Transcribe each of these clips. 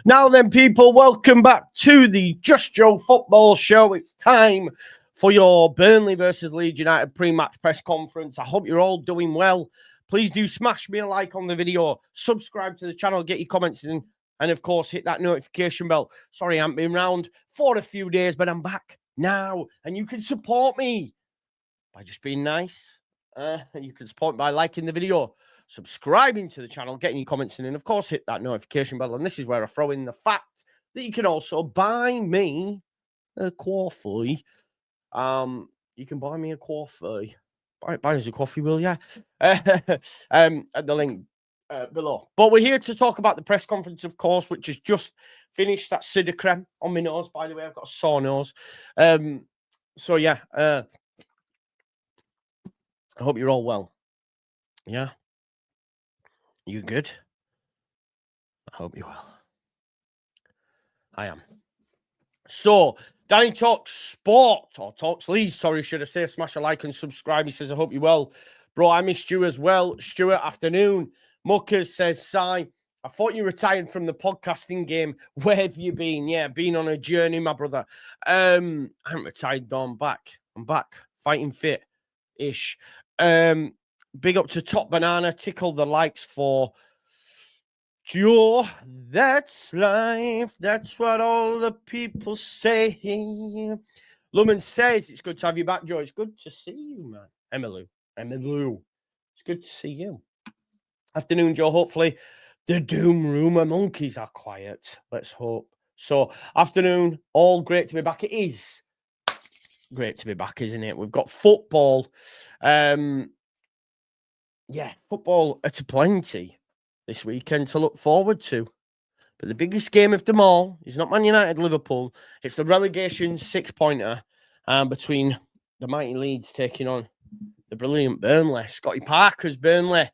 Now then, people, welcome back to the Just Joe Football Show. It's time for your Burnley versus Leeds United pre-match press conference. I hope you're all doing well. Please do smash me a like on the video, subscribe to the channel, get your comments in, and of course, hit that notification bell. Sorry, I haven't been around for a few days, but I'm back now, and you can support me by just being nice. You can support me by liking the video, subscribing to the channel, getting your comments in, and of course, hit that notification bell. And this is where I throw in the fact that you can also buy me a coffee. You can buy me a coffee. Buy us a coffee, will ya? At the link below. But we're here to talk about the press conference, of course, which has just finished. That cider creme on my nose, by the way. I've got a sore nose. So yeah, I hope you're all well. Yeah. You good? I hope you will. I am. So, Danny Talks Sport, or Talks Leeds, sorry, should I say. Smash a like and subscribe. He says, I hope you well. Bro, I missed you as well. Stuart, afternoon. Muckers says, Si, I thought you retired from the podcasting game. Where have you been? Yeah, been on a journey, my brother. I haven't retired, though. I'm back. Fighting fit-ish. Big up to Top Banana. Tickle the likes for Joe. That's life. That's what all the people say. Lumen says, it's good to have you back, Joe. It's good to see you, man. Emmylou. It's good to see you. Afternoon, Joe. Hopefully the Doom Rumor monkeys are quiet. Let's hope. So, afternoon. All great to be back. It is great to be back, isn't it? We've got football. Yeah, football at a plenty this weekend to look forward to. But the biggest game of them all is not Man United Liverpool. It's the relegation 6-pointer between the mighty Leeds taking on the brilliant Burnley. Scotty Parker's Burnley.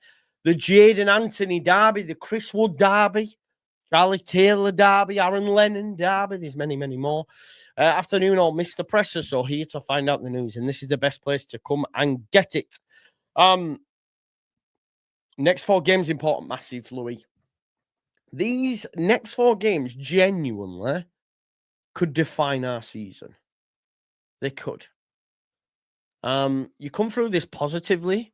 The Jade and Anthony derby. The Chris Wood derby. Charlie Taylor derby. Aaron Lennon derby. There's many, many more. Afternoon, all Mr. Presser. So here to find out the news. And this is the best place to come and get it. Next 4 games important, massive, Louis. These next 4 games genuinely could define our season. They could. You come through this positively.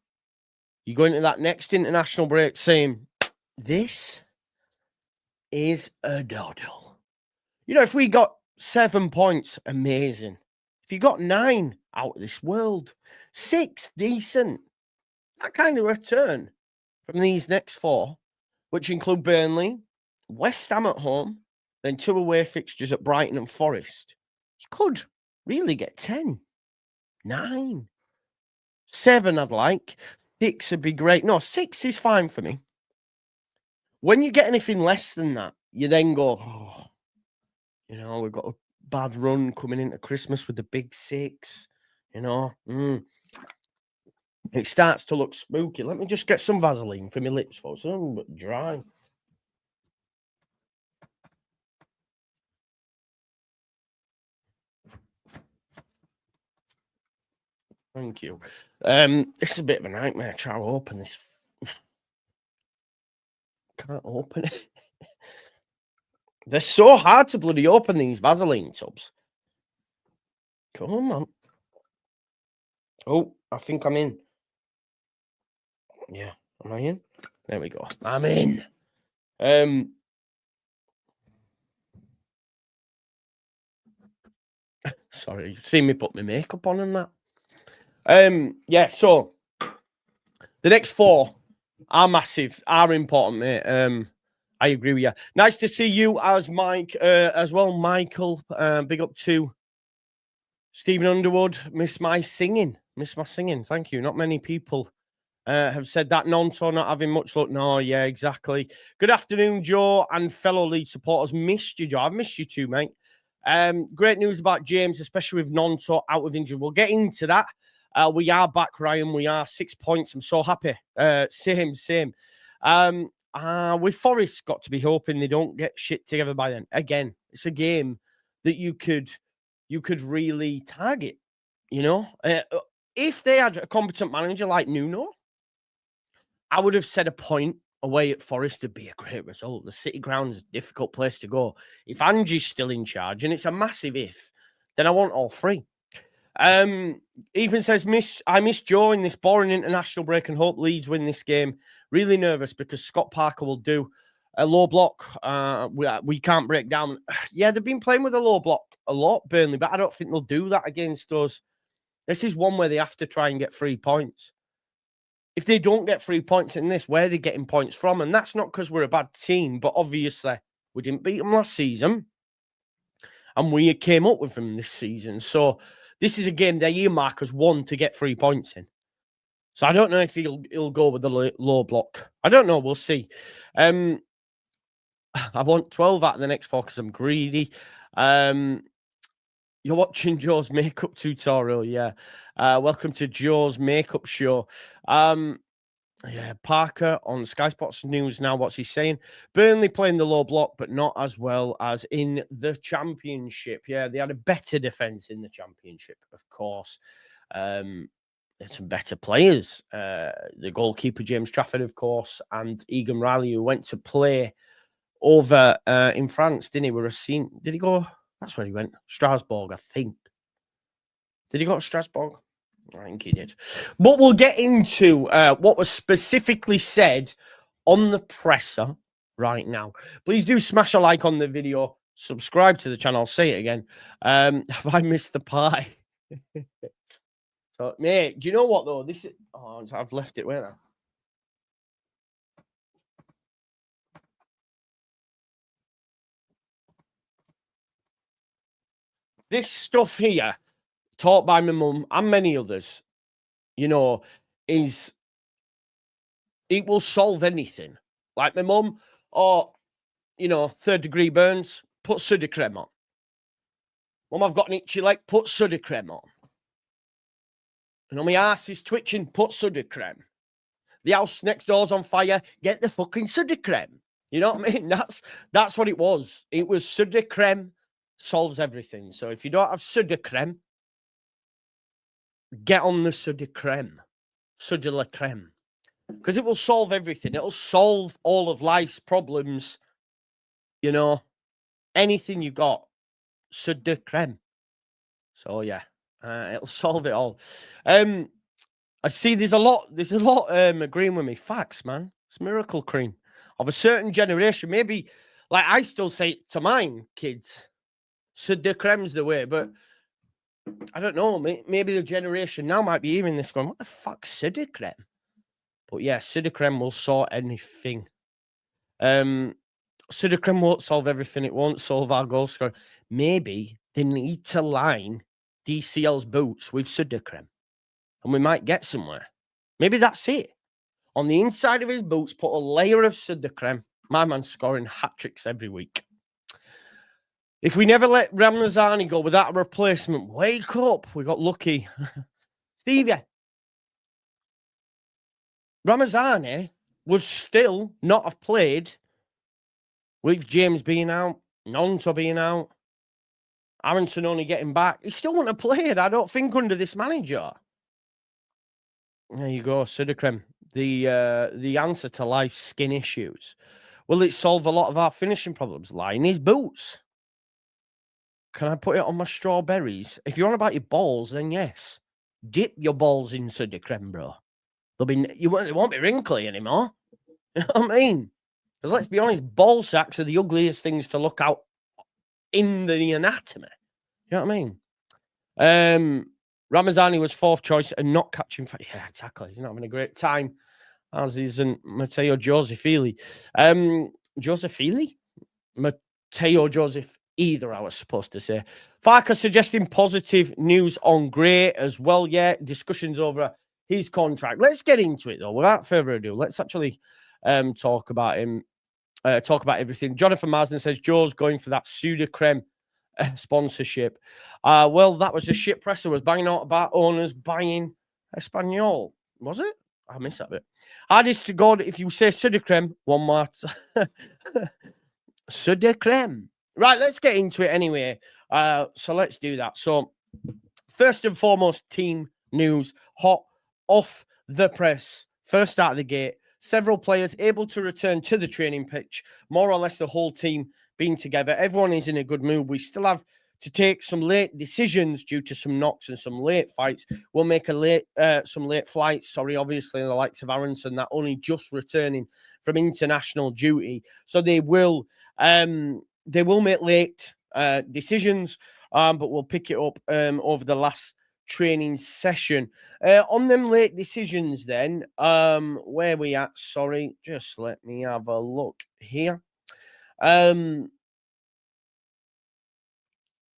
You go into that next international break saying, this is a doddle. You know, if we got 7 points, amazing. If you got 9, out of this world. 6, decent. That kind of return from these next 4, which include Burnley, West Ham at home, then 2 away fixtures at Brighton and Forest. You could really get 10, 9, 7 I'd like. 6 would be great. No, 6 is fine for me. When you get anything less than that, you then go, oh, you know, we've got a bad run coming into Christmas with the big 6, you know. It starts to look spooky. Let me just get some Vaseline for my lips, folks. I'm a bit dry. Thank you. It's a bit of a nightmare trying to open this. Can't open it. They're so hard to bloody open, these Vaseline tubs. Come on. Oh, I think I'm in. Yeah, am I in? There we go. I'm in. Sorry, you've seen me put my makeup on and that. Yeah, so the next 4 are massive, are important, mate. I agree with you. Nice to see you as Mike, as well, Michael. Big up to Stephen Underwood. Miss my singing. Thank you. Not many people have said that. Nonto not having much luck. No, yeah, exactly. Good afternoon, Joe, and fellow Leeds supporters. Missed you, Joe. I've missed you too, mate. Great news about James, especially with Nonto out of injury. We'll get into that. We are back, Ryan. We are 6 points. I'm so happy. Same. With Forest, got to be hoping they don't get shit together by then. Again, it's a game that you could really target, you know. If they had a competent manager like Nuno, I would have said a point away at Forest would be a great result. The City Ground's a difficult place to go. If Angie's still in charge, and it's a massive if, then I want all three. Even says, I miss Joe in this boring international break and hope Leeds win this game. Really nervous because Scott Parker will do a low block. We can't break down. Yeah, they've been playing with a low block a lot, Burnley, but I don't think they'll do that against us. This is one where they have to try and get 3 points. If they don't get 3 points in this, where are they getting points from? And that's not because we're a bad team, but obviously we didn't beat them last season. And we came up with them this season. So this is a game they earmark as one to get 3 points in. So I don't know if he'll go with the low block. I don't know. We'll see. I want 12 out of the next 4 because I'm greedy. You're watching Joe's makeup tutorial, yeah. Welcome to Joe's makeup show. Yeah, Parker on Sky Sports News now. What's he saying? Burnley playing the low block, but not as well as in the Championship. Yeah, they had a better defence in the Championship, of course. They had some better players. The goalkeeper, James Trafford, of course, and Egan Riley, who went to play over in France, didn't he? Did he go? That's where he went. Strasbourg, I think. Did he go to Strasbourg? I think he did. But we'll get into what was specifically said on the presser right now. Please do smash a like on the video. Subscribe to the channel. I'll say it again. Have I missed the pie? So, mate, do you know what, though? This is... Oh, I've left it where now? This stuff here, taught by my mum and many others, you know, it will solve anything. Like my mum, or, you know, 3rd degree burns, put Sudocrem on. Mum, I've got an itchy leg, put Sudocrem on. You know, my arse is twitching, put Sudocrem. The house next door's on fire, get the fucking Sudocrem. You know what I mean? That's what it was. It was Sudocrem solves everything. So if you don't have Sudocrem, get on the Sudocrem. Sudocrem. Because it will solve everything. It'll solve all of life's problems. You know, anything you got, Sudocrem. So yeah, it'll solve it all. I see there's a lot agreeing with me. Facts, man. It's miracle cream of a certain generation. Maybe, like I still say it to mine kids, Sudocrem's the way, but I don't know. Maybe the generation now might be hearing this going, what the fuck's Sudocrem? But yeah, Sudocrem will sort anything. Sudocrem won't solve everything. It won't solve our goal scoring. Maybe they need to line DCL's boots with Sudocrem, and we might get somewhere. Maybe that's it. On the inside of his boots, put a layer of Sudocrem. My man's scoring hat-tricks every week. If we never let Ramazani go without a replacement, wake up. We got lucky. Stevie. Ramazani would still not have played with James being out, Nonto being out, Aronson only getting back. He still wouldn't have played, I don't think, under this manager. There you go, Sudocrem. The answer to life's skin issues. Will it solve a lot of our finishing problems? Line his boots. Can I put it on my strawberries? If you're on about your balls, then yes. Dip your balls in Sudocrem, bro. They won't be wrinkly anymore. You know what I mean? Because let's be honest, ball sacks are the ugliest things to look out in the anatomy. You know what I mean? Ramazani was 4th choice and not catching fire. Yeah, exactly. He's not having a great time, as isn't Matteo Josefili. Josefili? Matteo Joseph either, I was supposed to say. Farke suggesting positive news on Gray as well. Yeah, discussions over his contract. Let's get into it, though. Without further ado, let's actually talk about him. Talk about everything. Jonathan Marsden says Joe's going for that Sudocrem sponsorship. Well, that was a shit presser was banging out about owners buying Espanol. Was it? I missed that bit. Hardest to God, if you say Sudocrem, one more. Sudocrem. Right, let's get into it anyway. So let's do that. So first and foremost, team news, hot off the press. First out of the gate, several players able to return to the training pitch, more or less the whole team being together. Everyone is in a good mood. We still have to take some late decisions due to some knocks and some late fights. We'll make some late flights. Obviously, the likes of Aronson that only just returning from international duty, so they will make late decisions, but we'll pick it up over the last training session. On them late decisions, then where we at? Sorry, just let me have a look here.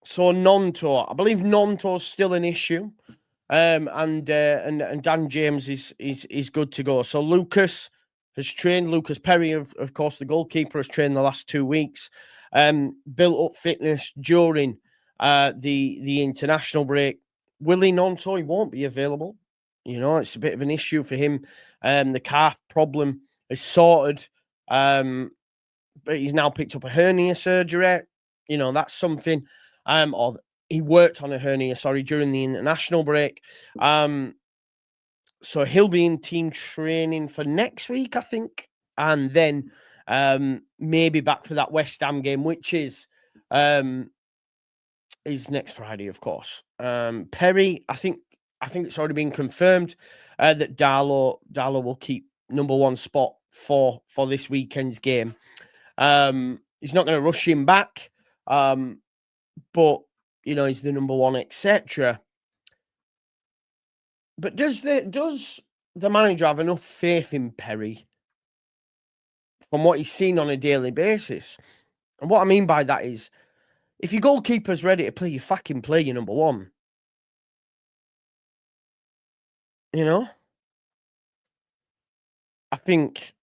So non-tour, I believe non-tour is still an issue, and Dan James is good to go. So Lucas has trained. Lucas Perry, of course, the goalkeeper, has trained the last 2 weeks. Built up fitness during the international break. Will he non-tour? He won't be available. It's a bit of an issue for him. The calf problem is sorted, but he's now picked up a hernia surgery. That's something. Or he worked on a hernia, during the international break. So he'll be in team training for next week, I think, and then maybe back for that West Ham game, which is next Friday, of course. Perry, I think it's already been confirmed that Darlow will keep number one spot for this weekend's game. He's not going to rush him back, but he's the number one, etc. But does the manager have enough faith in Perry from what he's seen on a daily basis? And what I mean by that is, if your goalkeeper's ready to play, you fucking play your number one. I think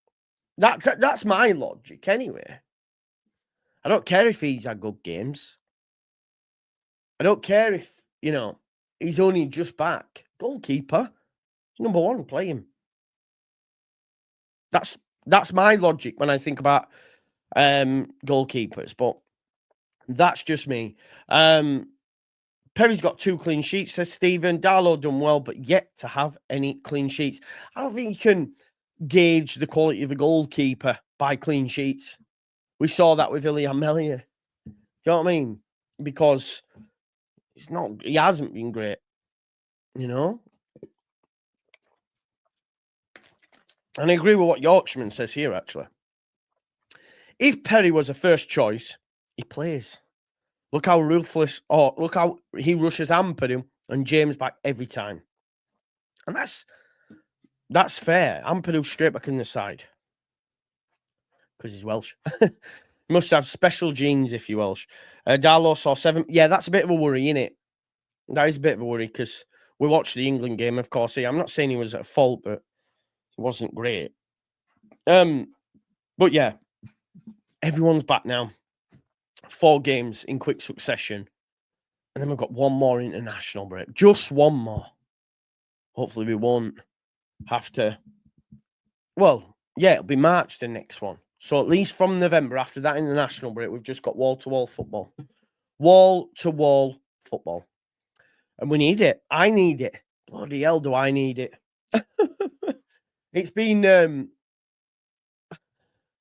that's my logic anyway. I don't care if he's had good games. I don't care if, he's only just back. Goalkeeper, number one, play him. That's my logic when I think about goalkeepers, but that's just me. Perry's got 2 clean sheets, says Stephen. Darlow done well, but yet to have any clean sheets. I don't think you can gauge the quality of a goalkeeper by clean sheets. We saw that with Ilya Melia. You know what I mean? Because he hasn't been great, And I agree with what Yorkshireman says here, actually. If Perry was a first choice, he plays. Look how ruthless, look how he rushes Ampadu and James back every time. And that's fair. Ampadu straight back in the side. Because he's Welsh. He must have special genes if you're Welsh. Darlow saw 7. Yeah, that's a bit of a worry, isn't it? That is a bit of a worry because we watched the England game, of course. I'm not saying he was at fault, but he wasn't great. But yeah, everyone's back now. 4 games in quick succession. And then we've got one more international break. Just one more. Hopefully we won't have to. Well, yeah, it'll be March, the next one. So at least from November, after that international break, we've just got wall-to-wall football. Wall-to-wall football. And we need it. I need it. Bloody hell, do I need it. It's been...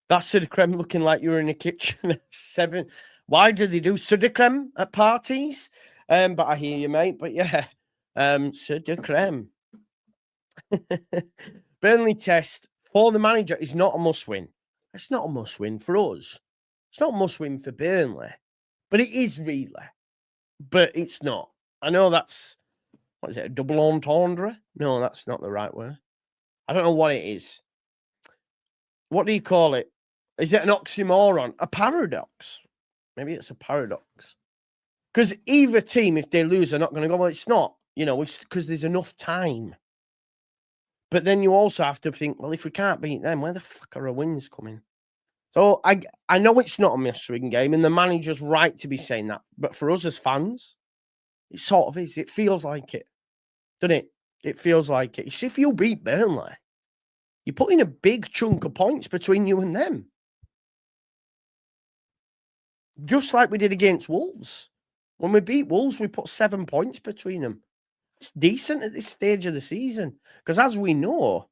That's soda creme looking like you were in a kitchen at 7. Why do they do soda creme at parties? But I hear you, mate. But yeah, soda creme. Burnley test for the manager is not a must-win. It's not a must-win for us. It's not a must-win for Burnley. But it is really. But it's not. I know that's... What is it, a double entendre? No, that's not the right word. I don't know what it is. What do you call it? Is it an oxymoron? A paradox? Maybe it's a paradox. Because either team, if they lose, are not going to go, well, it's not, because there's enough time. But then you also have to think, well, if we can't beat them, where the fuck are our wins coming? So I know it's not a must-win game, and the manager's right to be saying that. But for us as fans, it sort of is. It feels like it, doesn't it? It feels like it. You see, if you beat Burnley, you're putting a big chunk of points between you and them. Just like we did against Wolves. When we beat Wolves, we put 7 points between them. It's decent at this stage of the season. Because as we know,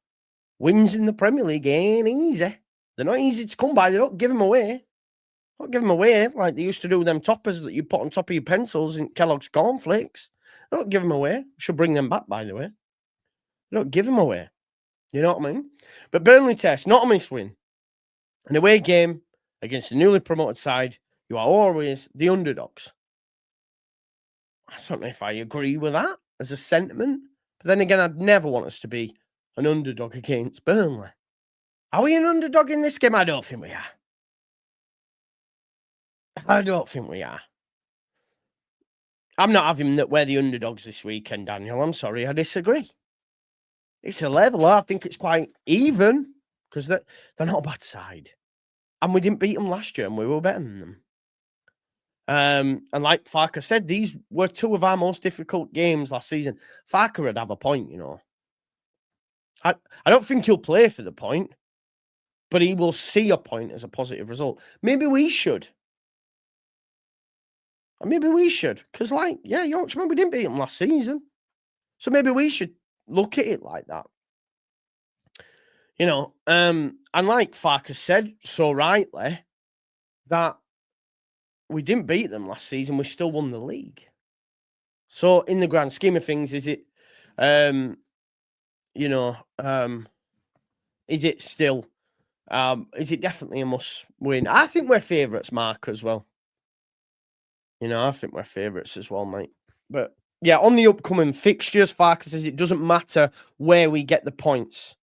Wins in the Premier League ain't easy. They're not easy to come by. They don't give them away. Don't give them away like they used to do with them toppers that you put on top of your pencils in Kellogg's cornflakes. Don't give them away. Should bring them back, by the way. Don't give them away. You know what I mean? But Burnley test, not a miss win. An away game against a newly promoted side, you are always the underdogs. I don't know if I agree with that as a sentiment. But then again, I'd never want us to be an underdog against Burnley. Are we an underdog in this game? I don't think we are. I don't think we are. I'm not having that we're the underdogs this weekend, Daniel. I'm sorry, I disagree. It's a level. I think it's quite even because they're not a bad side. And we didn't beat them last year and we were better than them. And like Farke said, these were two of our most difficult games last season. Farke would have a point, you know. I don't think he'll play for the point, but he will see a point as a positive result. Maybe we should. Maybe we should. Because, like, yeah, Yorkshire, we didn't beat them last season. So maybe we should look at it like that. You know, and like Farke said so rightly, that we didn't beat them last season, we still won the league. So in the grand scheme of things, is it, you know, is it still, is it definitely a must win? I think we're favourites, Mark, as well. You know, I think we're favourites as well, mate. But yeah, on the upcoming fixtures, Farke says it doesn't matter where we get the points.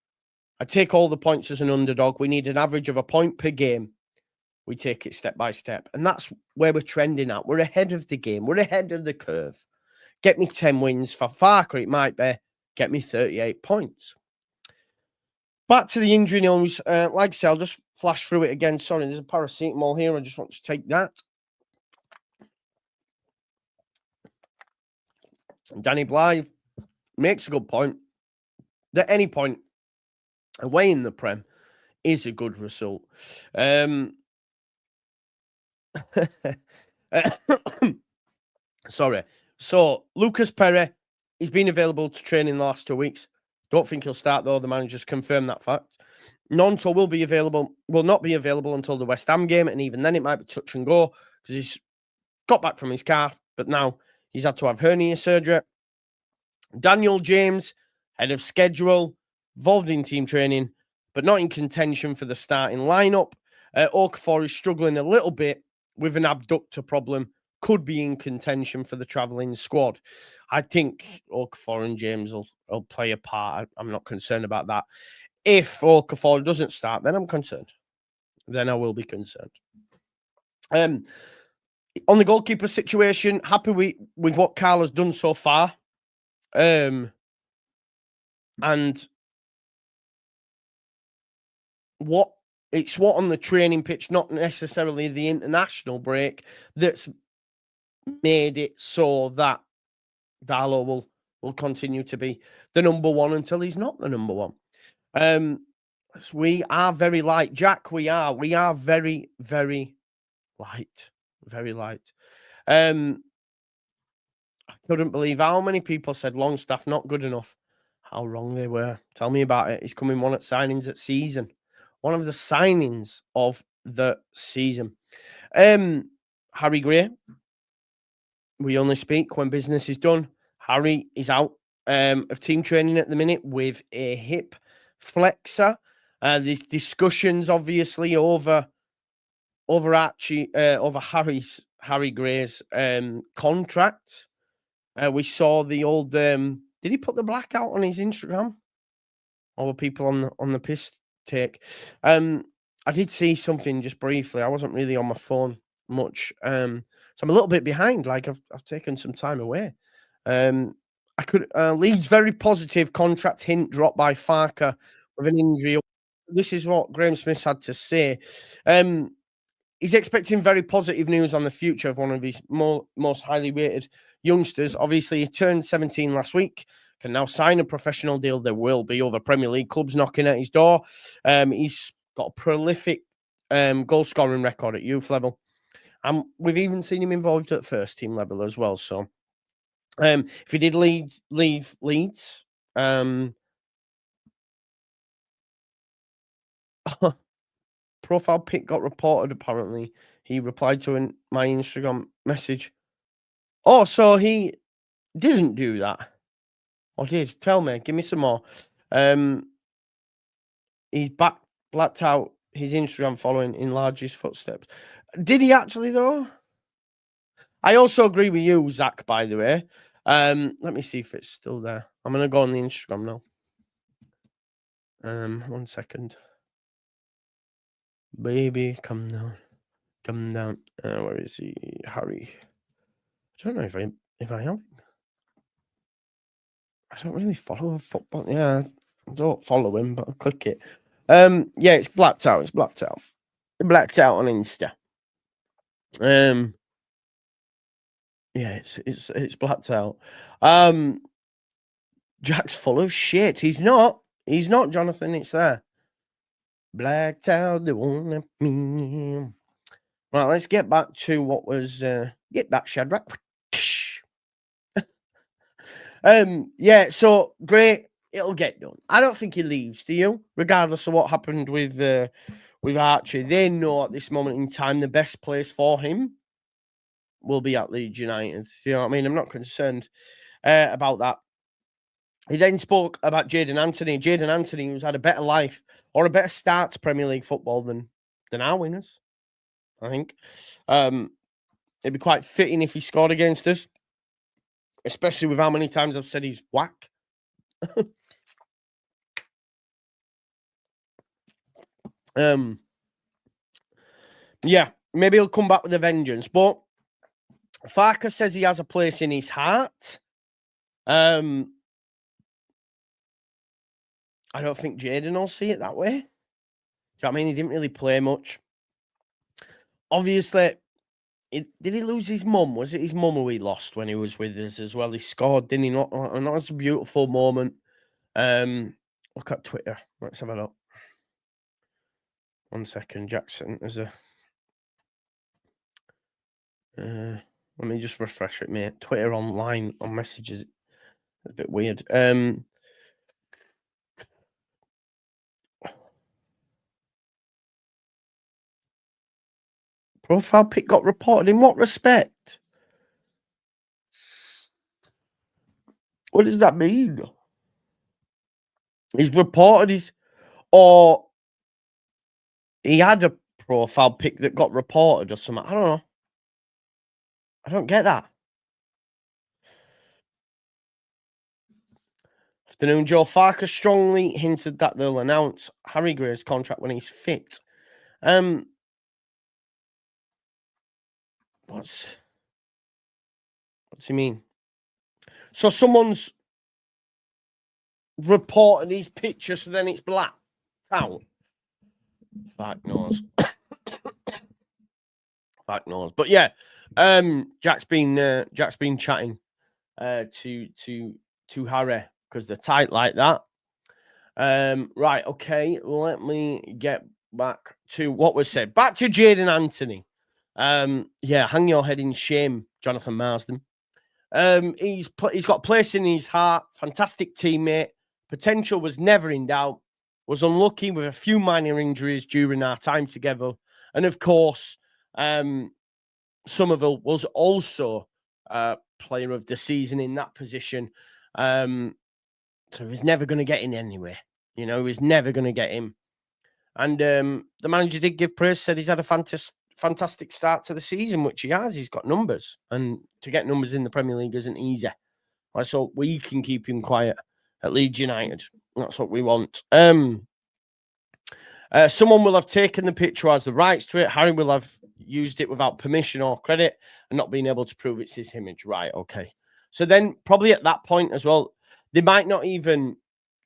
I take all the points as an underdog. We need an average of a point per game. We take it step by step. And that's where we're trending at. We're ahead of the game. We're ahead of the curve. Get me 10 wins. For Farke, it might be get me 38 points. Back to the injury news. Like I said, I'll just flash through it again. Sorry, there's a paracetamol here. I just want to take that. Danny Blythe makes a good point. At any point, away in the Prem is a good result. Sorry. So, Lucas Perry, he's been available to train in the last 2 weeks. Don't think he'll start, though. The manager's confirmed that fact. Nonto will not be available until the West Ham game, and even then it might be touch and go because he's got back from his calf, but now he's had to have hernia surgery. Daniel James, ahead of schedule, involved in team training, but not in contention for the starting lineup. Okafor is struggling a little bit with an abductor problem, could be in contention for the travelling squad. I think Okafor and James will play a part. I'm not concerned about that. If Okafor doesn't start, then I'm concerned. Then I will be concerned. On the goalkeeper situation, happy with what Carl has done so far. And what on the training pitch, not necessarily the international break, that's made it so that Darlow will continue to be the number one until he's not the number one. We are very light, Jack. We are very, very light, very light. I couldn't believe how many people said Longstaff not good enough. How wrong they were. Tell me about it. He's coming one of the signings at season. One of the signings of the season. Harry Gray. We only speak when business is done. Harry is out of team training at the minute with a hip flexor. There's discussions, obviously, over Harry Gray's contract. We saw the old. Did he put the blackout on his Instagram? Or were people on the piss take? I did see something just briefly. I wasn't really on my phone much, so I'm a little bit behind. Like I've taken some time away. Leeds very positive contract hint dropped by Farke with an injury. This is what Graham Smith had to say. He's expecting very positive news on the future of one of his most highly rated youngsters. Obviously, he turned 17 last week, can now sign a professional deal. There will be other Premier League clubs knocking at his door. He's got a prolific goal-scoring record at youth level. And we've even seen him involved at first team level as well. So if he did leave Leeds, profile pic got reported, apparently. He replied to my Instagram message. Oh, so he didn't do that. Or did? Tell me. Give me some more. He's blacked out his Instagram following in his footsteps. Did he actually, though? I also agree with you, Zach, by the way. Let me see if it's still there. I'm going to go on the Instagram now. 1 second. Baby, come down. Come down. Where is he? Harry. I don't know if I have. I don't really follow football. Yeah, I don't follow him, but I'll click it. Yeah, it's blacked out. It's blacked out. Blacked out on Insta. Yeah, it's blacked out. Jack's full of shit. He's not, Jonathan. It's there. Blacked out. They won't let me. Right, let's get back to what was. Get back, Shadrach. Yeah. So great. It'll get done. I don't think he leaves. Do you? Regardless of what happened with Archie, they know at this moment in time the best place for him will be at Leeds United. You know what I mean? I'm not concerned about that. He then spoke about Jadon Anthony. Jadon Anthony, who's had a better life or a better start to Premier League football than our winners, I think. It'd be quite fitting if he scored against us, especially with how many times I've said he's whack. Yeah, maybe he'll come back with a vengeance. But Farke says he has a place in his heart. I don't think Jadon will see it that way. Do you know what I mean? He didn't really play much. Obviously, did he lose his mum? Was it his mum who he lost when he was with us as well? He scored, didn't he? Not, and that was a beautiful moment. Look at Twitter. Let's have a look. 1 second, Jackson. There's a. Let me just refresh it, mate. Twitter online on messages. It's a bit weird. Profile pic got reported. In what respect? What does that mean? He's reported his, or he had a profile pic that got reported or something. I don't know. I don't get that. Afternoon, Joe. Farke strongly hinted that they'll announce Harry Gray's contract when he's fit. What's he mean? So someone's reported his picture, so then it's black out. Fact knows. Fact knows. But yeah, Jack's been chatting to Harry because they're tight like that. Right, okay. Let me get back to what was said. Back to Jadon Anthony. Yeah, hang your head in shame, Jonathan Marsden. He's got a place in his heart. Fantastic teammate. Potential was never in doubt. Was unlucky with a few minor injuries during our time together, and of course, Somerville was also player of the season in that position. So he was never going to get in anyway. You know, he was never going to get him. And the manager did give praise, said he's had a fantastic start to the season, which he has. He's got numbers. And to get numbers in the Premier League isn't easy. So we can keep him quiet at Leeds United. That's what we want. Someone will have taken the picture as the rights to it. Harry will have used it without permission or credit and not being able to prove it's his image. Right, okay. So then probably at that point as well, they might not even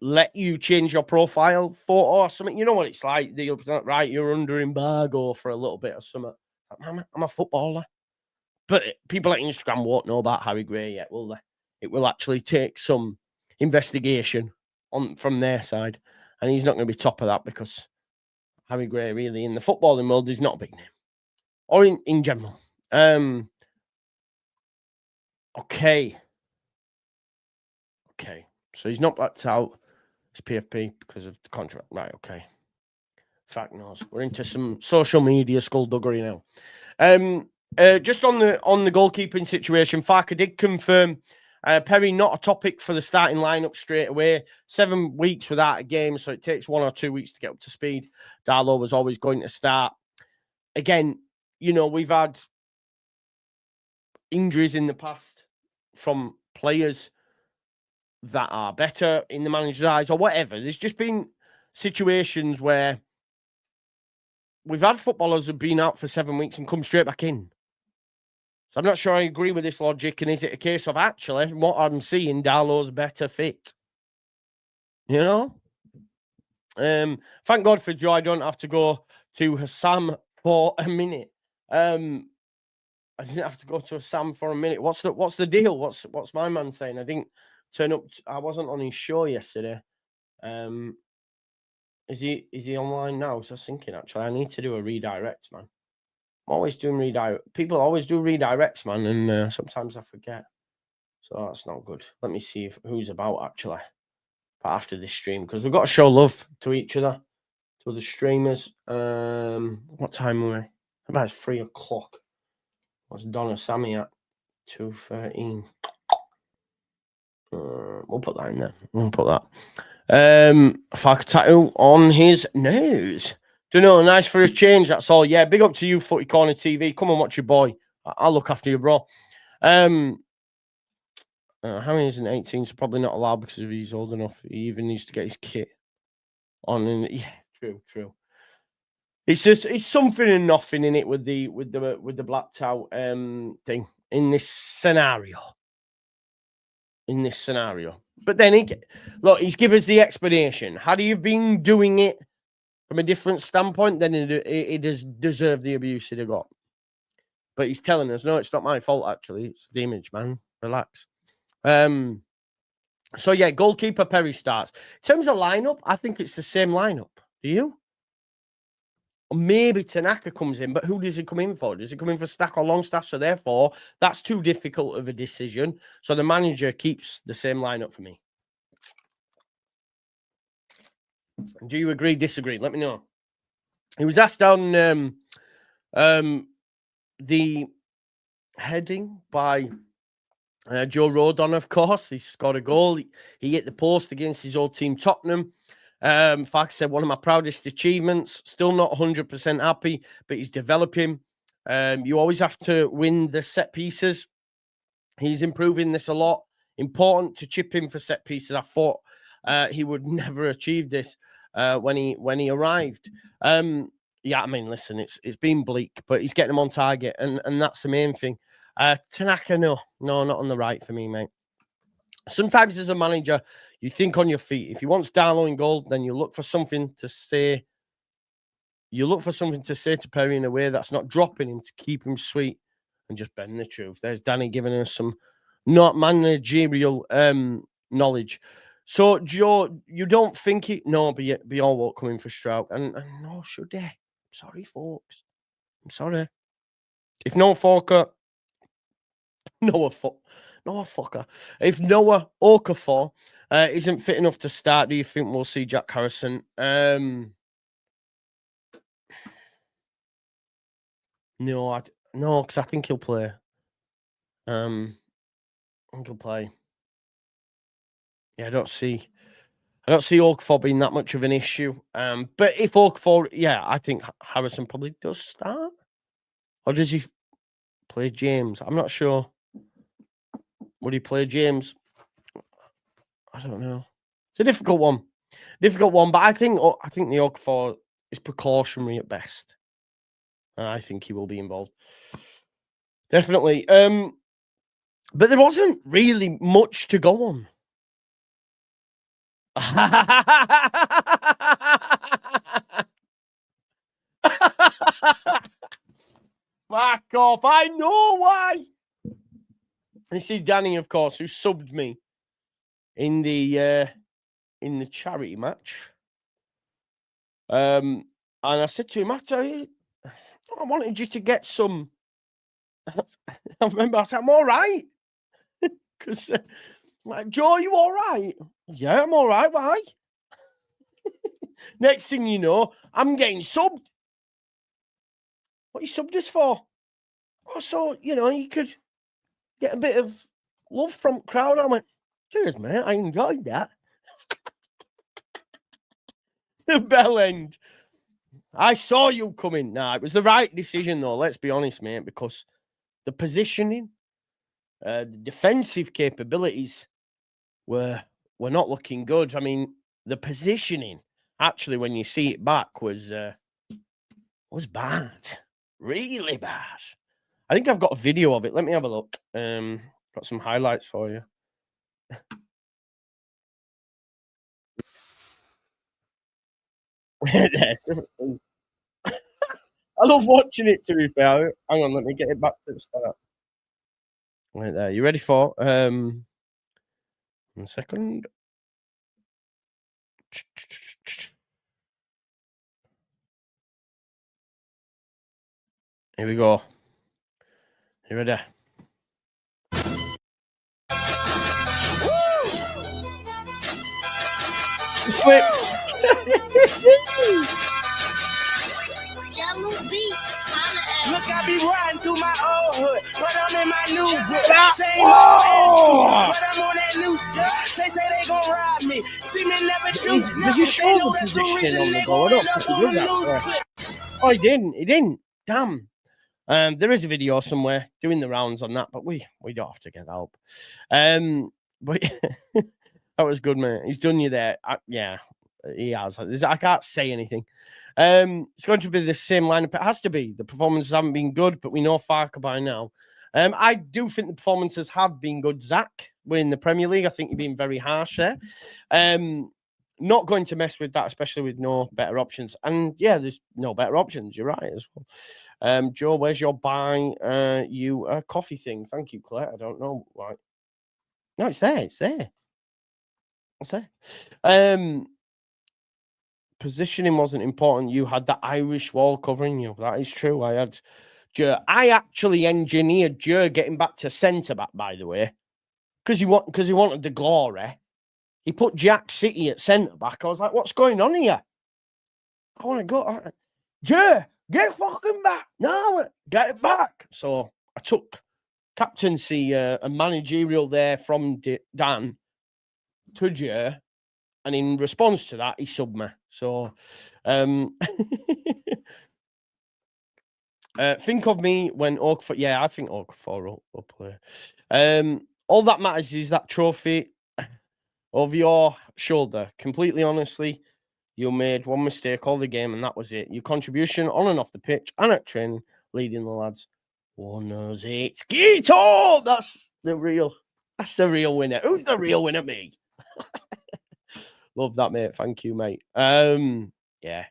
let you change your profile photo or something. You know what it's like. They'll be like, right, you're under embargo for a little bit or something. I'm a footballer. But people at Instagram won't know about Harry Gray yet, will they? It will actually take some investigation from their side. And he's not going to be top of that because Harry Gray really in the footballing world is not a big name. Or in general. Okay. Okay. So he's not backed out. It's PFP because of the contract. Right, okay. Fact knows. We're into some social media skullduggery now. Just on the goalkeeping situation, Farke did confirm Perry not a topic for the starting lineup straight away. 7 weeks without a game, so it takes 1 or 2 weeks to get up to speed. Darlow was always going to start. Again, you know, we've had injuries in the past from players that are better in the manager's eyes or whatever. There's just been situations where we've had footballers who've been out for 7 weeks and come straight back in. So I'm not sure I agree with this logic. And is it a case of actually what I'm seeing, Darlow's better fit? You know? Thank God for Joe. I don't have to go to Hassam for a minute. I didn't have to go to Hassam for a minute. What's the deal? What's my man saying? I didn't turn up. I wasn't on his show yesterday. Is he online now? So I was thinking, actually, I need to do a redirect, man. I'm always doing redirect. People always do redirects, man, and sometimes I forget. So that's not good. Let me see who's about, actually, after this stream, because we've got to show love to each other, to the streamers. What time are we? About 3 o'clock. What's Donna Sammy at? 2:13. We'll put that in there. We'll put that. Farke tattoo on his nose. Don't know, nice for a change, that's all. Yeah, big up to you, Footy Corner TV. Come and watch your boy. I'll look after you, bro. How many is in 18? So probably not allowed because if he's old enough. He even needs to get his kit on. And yeah, true. It's just something and nothing in it with the blacked out thing in this scenario. But then look, he's given us the explanation. Had he been doing it from a different standpoint, then it does deserve the abuse it got. But he's telling us, no, it's not my fault, actually. It's the image, man. Relax. So, yeah, goalkeeper Perry starts. In terms of lineup, I think it's the same lineup. Do you? Or maybe Tanaka comes in, but who does he come in for? Does he come in for Stack or Longstaff? So, therefore, that's too difficult of a decision. So, the manager keeps the same lineup for me. Do you agree, disagree? Let me know. He was asked on the heading by Joe Rodon, of course. He scored a goal. He hit the post against his old team, Tottenham. Farke said, one of my proudest achievements. Still not 100% happy, but he's developing. You always have to win the set pieces. He's improving this a lot. Important to chip in for set pieces. I thought he would never achieve this when he arrived. Yeah, I mean, listen, it's been bleak, but he's getting them on target, and that's the main thing. Tanaka, no, not on the right for me, mate. Sometimes as a manager, you think on your feet. If you want Darlow in goal, then you look for something to say. You look for something to say to Perry in a way that's not dropping him to keep him sweet and just bend the truth. There's Danny giving us some not managerial knowledge. So, Joe, you don't think it? No, be all what coming for Stroud. And no, should they? Sorry, folks. I'm sorry. If no Farke, Fucker. If Noah Okafor isn't fit enough to start, do you think we'll see Jack Harrison? No, because I think he'll play. I think he'll play. Yeah, I don't see Okafor being that much of an issue. But if Okafor, yeah, I think Harrison probably does start. Or does he play James? I'm not sure. Would he play James? I don't know. It's a difficult one. But I think the Okafor is precautionary at best. And I think he will be involved. Definitely. But there wasn't really much to go on. Fuck off. I know why. This is Danny, of course, who subbed me in the charity match. And I said to him, I wanted you to get some. I remember I said, I'm all right. Because, like, Joe, you all right? Yeah, I'm all right. Why? Next thing you know, I'm getting subbed. What you subbed us for? Oh, so, you know, you could get a bit of love from crowd. I went, cheers, mate. I enjoyed that. The bell end. I saw you coming. Nah, it was the right decision, though. Let's be honest, mate, because the positioning, the defensive capabilities were not looking good. I mean, the positioning, actually, when you see it back, was bad. Really bad. I think I've got a video of it. Let me have a look. Got some highlights for you. I love watching it, to be fair. Hang on, let me get it back to the start. Right there. You ready for 1 second? Here we go. You ready? Slip. Look, I be riding through my old hood, but I'm in my new hood. Same Oh! but I'm on that new stuff. They say they gon' rob me. See me never do Does he show the positioning on the ball? I don't think he does that. Oh, he didn't. He didn't. Damn. There is a video somewhere doing the rounds on that, but we don't have to get that up. But that was good, man. He's done you there. Yeah, he has. I can't say anything. It's going to be the same lineup. It has to be. The performances haven't been good, but we know Farke by now. I do think the performances have been good, Zach. We're in the Premier League. I think you're being very harsh there. Not going to mess with that, especially with no better options. And yeah, there's no better options. You're right as well. Joe, where's your buy you a coffee thing? Thank you, Claire. I don't know why. No, it's there. It's there. It's there. Positioning wasn't important. You had the Irish wall covering you. That is true. I had Joe. I actually engineered Joe getting back to centre back, by the way, because he wanted the glory. He put Jack City at centre back. I was like, what's going on here? I want to go. Joe, get fucking back. No, get it back. So I took captaincy and managerial there from Dan to Joe. And in response to that, he subbed me. So, think of me when Okafor. Yeah, I think Okafor will play. All that matters is that trophy over your shoulder. Completely honestly, you made one mistake all the game, and that was it. Your contribution on and off the pitch and at training, leading the lads. 108. Skeeto! That's the real winner. Who's the real winner, me? Love that, mate. Thank you, mate. Yeah.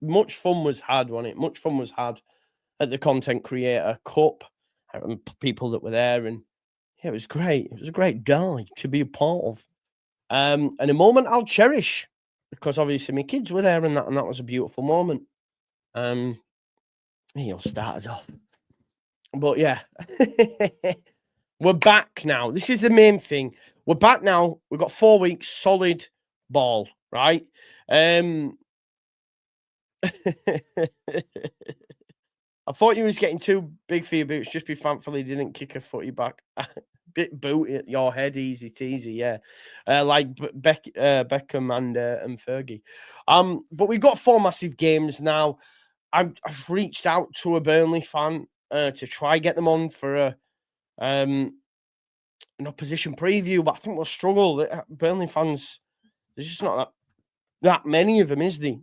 Much fun was had, wasn't it? Much fun was had at the Content Creator Cup and people that were there. And yeah, it was great. It was a great day to be a part of. And a moment I'll cherish because obviously my kids were there and that was a beautiful moment. He'll start us off. But yeah, we're back now. This is the main thing. We're back now. We've got 4 weeks solid ball, right? I thought you was getting too big for your boots. Just be thankful he didn't kick a footy back. Bit boot at your head, easy teasy, yeah. Like Beckham and Fergie. But we've got 4 massive games now. I've reached out to a Burnley fan to try get them on for an opposition preview, but I think we'll struggle. Burnley fans, there's just not that many of them, is there?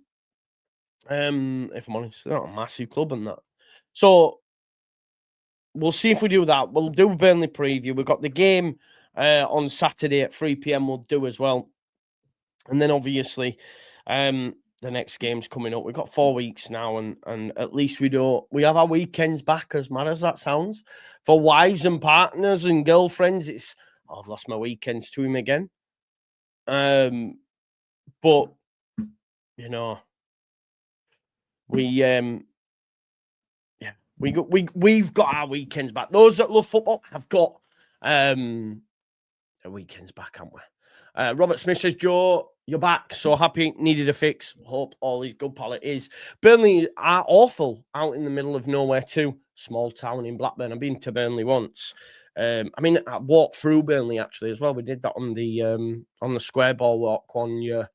If I'm honest, they're not a massive club and that. So we'll see if we do that. We'll do a Burnley preview. We've got the game on Saturday at 3 p.m. we'll do as well. And then obviously the next game's coming up. We've got 4 weeks now, and at least we have our weekends back, as mad as that sounds. For wives and partners and girlfriends, I've lost my weekends to him again. But you know, we've got our weekends back. Those that love football have got their weekends back, haven't we? Robert Smith says, Joe, you're back. So happy, needed a fix. Hope all is good, pal. It is. Burnley are awful out in the middle of nowhere too. Small town in Blackburn. I've been to Burnley once. I walked through Burnley actually as well. We did that on the square ball walk one year.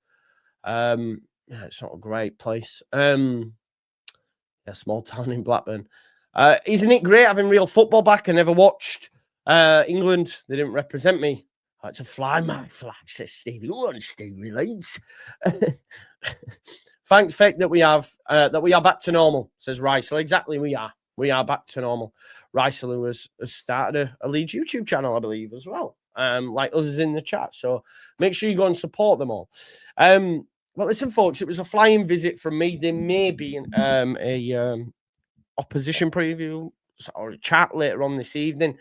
Yeah, it's not a great place. Small town in Blackburn. Isn't it great having real football back? I never watched England. They didn't represent me. I had to fly my flag, says Stevie. Go on, Stevie Leeds. Thanks, Fake, that we are back to normal, says Rysel. Exactly, we are. We are back to normal. Rysel, who has started a Leeds YouTube channel, I believe, as well. Like others in the chat. So make sure you go and support them all. Well, listen, folks, it was a flying visit from me. There may be a opposition preview or a chat later on this evening.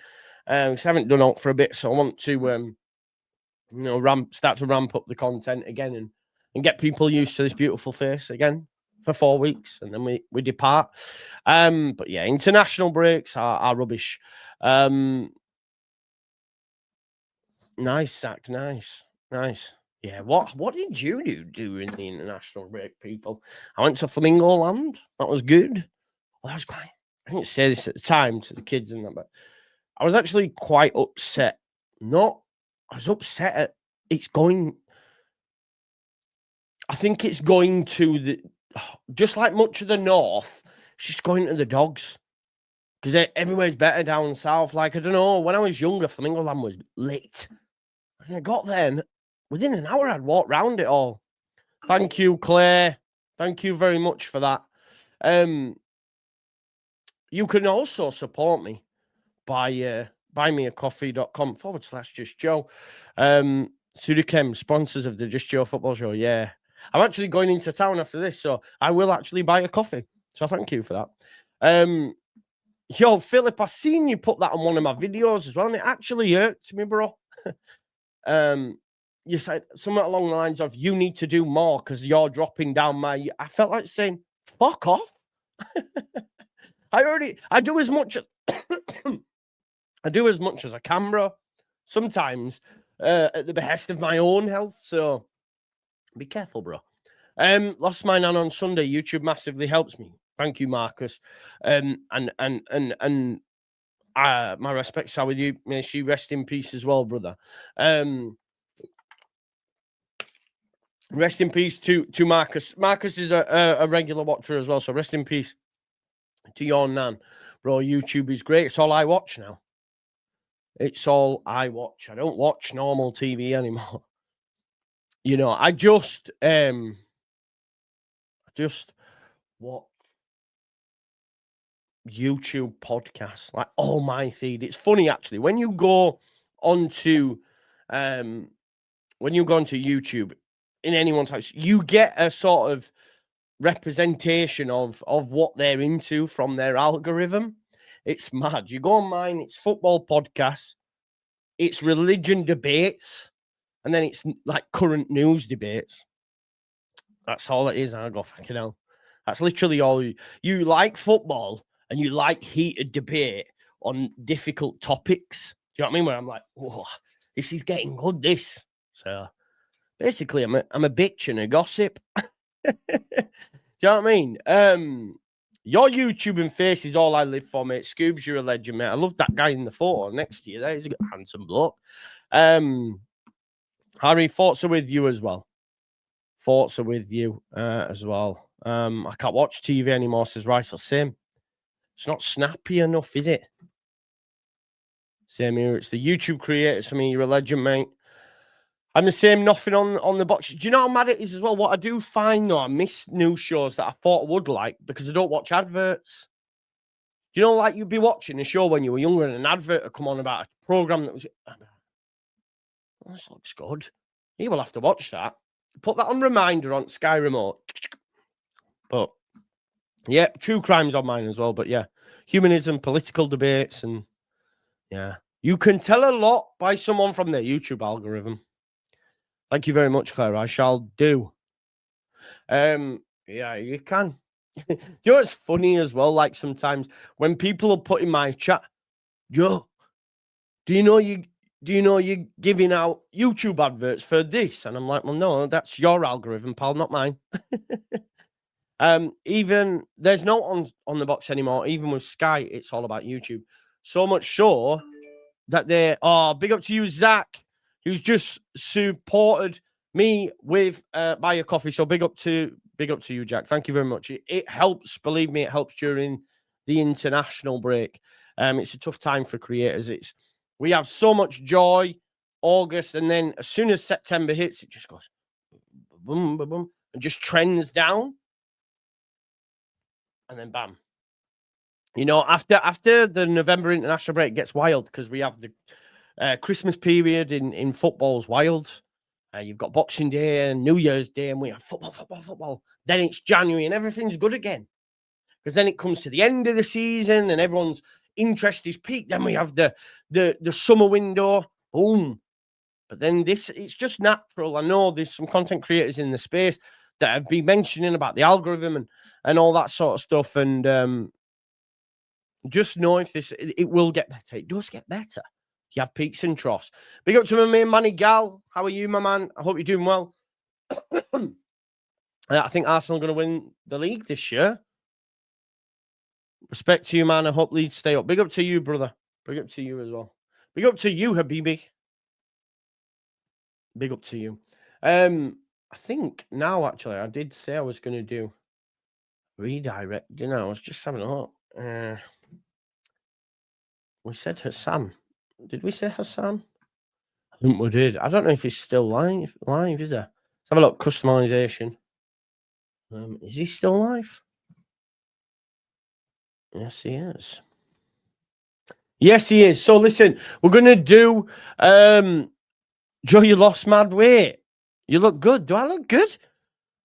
We haven't done it for a bit, so I want to, start to ramp up the content again and get people used to this beautiful face again for 4 weeks, and then we depart. But yeah, international breaks are rubbish. Nice, Zach. Nice. Yeah, what did you do during the international break, people? I went to Flamingo Land. That was good. Well, that was quite... I didn't say this at the time to the kids and that, but I was actually quite upset. I was upset at it's going... I think it's going to just like much of the north, it's just going to the dogs. Because everywhere's better down south. Like, I don't know, when I was younger, Flamingo Land was lit. And I got there, and within an hour, I'd walked round it all. Thank you, Claire. Thank you very much for that. You can also support me by buymeacoffee.com/JustJoe. Sudikem, sponsors of the Just Joe football show. Yeah. I'm actually going into town after this, so I will actually buy a coffee. So thank you for that. Yo, Philip, I seen you put that on one of my videos as well, and it actually irked me, bro. You said something along the lines of, you need to do more because you're dropping down my... I felt like saying, fuck off. I do as much as I can, bro. Sometimes at the behest of my own health, so be careful, bro. Lost my nan on Sunday. YouTube massively helps me. Thank you, Marcus. My respects are with you. May she rest in peace as well, brother. Rest in peace to Marcus. Marcus is a regular watcher as well, so rest in peace to your nan. Bro, YouTube is great. It's all I watch now. It's all I watch. I don't watch normal TV anymore. You know, I just watch YouTube podcasts, like all my feed. It's funny actually when you go onto YouTube in anyone's house, you get a sort of representation of what they're into from their algorithm. It's mad. You go on mine, it's football podcasts, it's religion debates, and then it's like current news debates. That's all it is. I go, fucking hell. That's literally all you like football and you like heated debate on difficult topics. Do you know what I mean? Where I'm like, whoa, this is getting good, this. So basically, I'm a bitch and a gossip. Do you know what I mean? Your YouTube and face is all I live for, mate. Scoobs, you're a legend, mate. I love that guy in the photo next to you there. He's a handsome bloke. Harry, thoughts are with you as well. Thoughts are with you as well. I can't watch TV anymore, says Rice. Same. It's not snappy enough, is it? Same here. It's the YouTube creators for me. You're a legend, mate. I'm the same, nothing on the box. Do you know how mad it is as well? What I do find, though, I miss new shows that I thought I would like because I don't watch adverts. Do you know, like you'd be watching a show when you were younger and an advert would come on about a program that was... Oh, this looks good. You will have to watch that. Put that on reminder on Sky Remote. But, yeah, true crime's on mine as well. But, yeah, humanism, political debates, and, yeah. You can tell a lot by someone from their YouTube algorithm. Thank you very much, Claire. I shall do. Yeah, you can. You know what's funny as well? Like sometimes when people are put in my chat, Joe, do you know do you know you're giving out YouTube adverts for this? And I'm like, well, no, that's your algorithm, pal, not mine. Even there's no on the box anymore. Even with Sky, it's all about YouTube. So much so that big up to you, Zach, who's just supported me with buy a coffee. So big up to you, Jack. Thank you very much. It helps, believe me, it helps during the international break. It's a tough time for creators. We have so much joy, August, and then as soon as September hits, it just goes boom, boom, boom, and just trends down. And then bam. You know, after the November international break, it gets wild because we have the Christmas period in football's wild. You've got Boxing Day and New Year's Day, and we have football. Then it's January, and everything's good again. Because then it comes to the end of the season, and everyone's interest is peaked. Then we have the summer window, boom. But then it's just natural. I know there's some content creators in the space that have been mentioning about the algorithm and all that sort of stuff. And just know if it will get better. It does get better. You have peaks and troughs. Big up to my main Manny Gal. How are you, my man? I hope you're doing well. I think Arsenal are going to win the league this year. Respect to you, man. I hope Leeds stay up. Big up to you, brother. Big up to you as well. Big up to you, Habibi. Big up to you. I think now, actually, I did say I was going to do redirect, didn't I? I was just having a look. We said Hassam. Did we say Hassam? I think we did. I don't know if he's still live, is there? Let's have a look. Customization. Is he still live? Yes, he is. Yes, he is. So listen, we're going to do... Joe, you lost mad weight. You look good. Do I look good?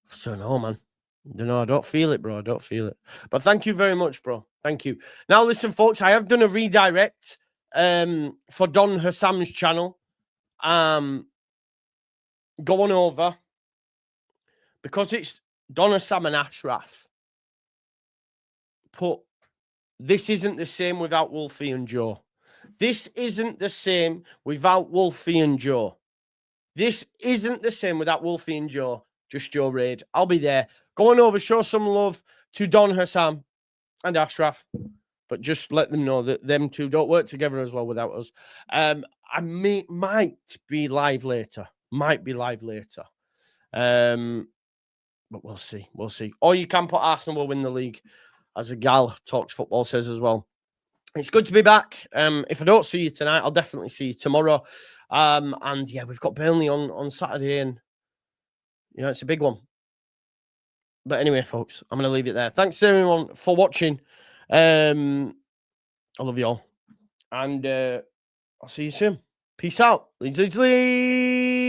I don't know, man. No, I don't feel it, bro. I don't feel it. But thank you very much, bro. Thank you. Now, listen, folks, I have done a redirect for Don Hassam's channel. Going over because it's Don Hassam and Ashraf. But this isn't the same without Wolfie and Joe. This isn't the same without Wolfie and Joe. This isn't the same without Wolfie and Joe. Just Joe Raid. I'll be there. Going over, show some love to Don Hassam and Ashraf. But just let them know that them two don't work together as well without us. I might be live later. But we'll see. We'll see. Or you can put Arsenal will win the league, as a gal Talks Football says as well. It's good to be back. If I don't see you tonight, I'll definitely see you tomorrow. And yeah, we've got Burnley on Saturday, and you know, it's a big one. But anyway, folks, I'm going to leave it there. Thanks everyone for watching. I love you all. And I'll see you soon. Peace out. Leeds, Leeds, Leeds.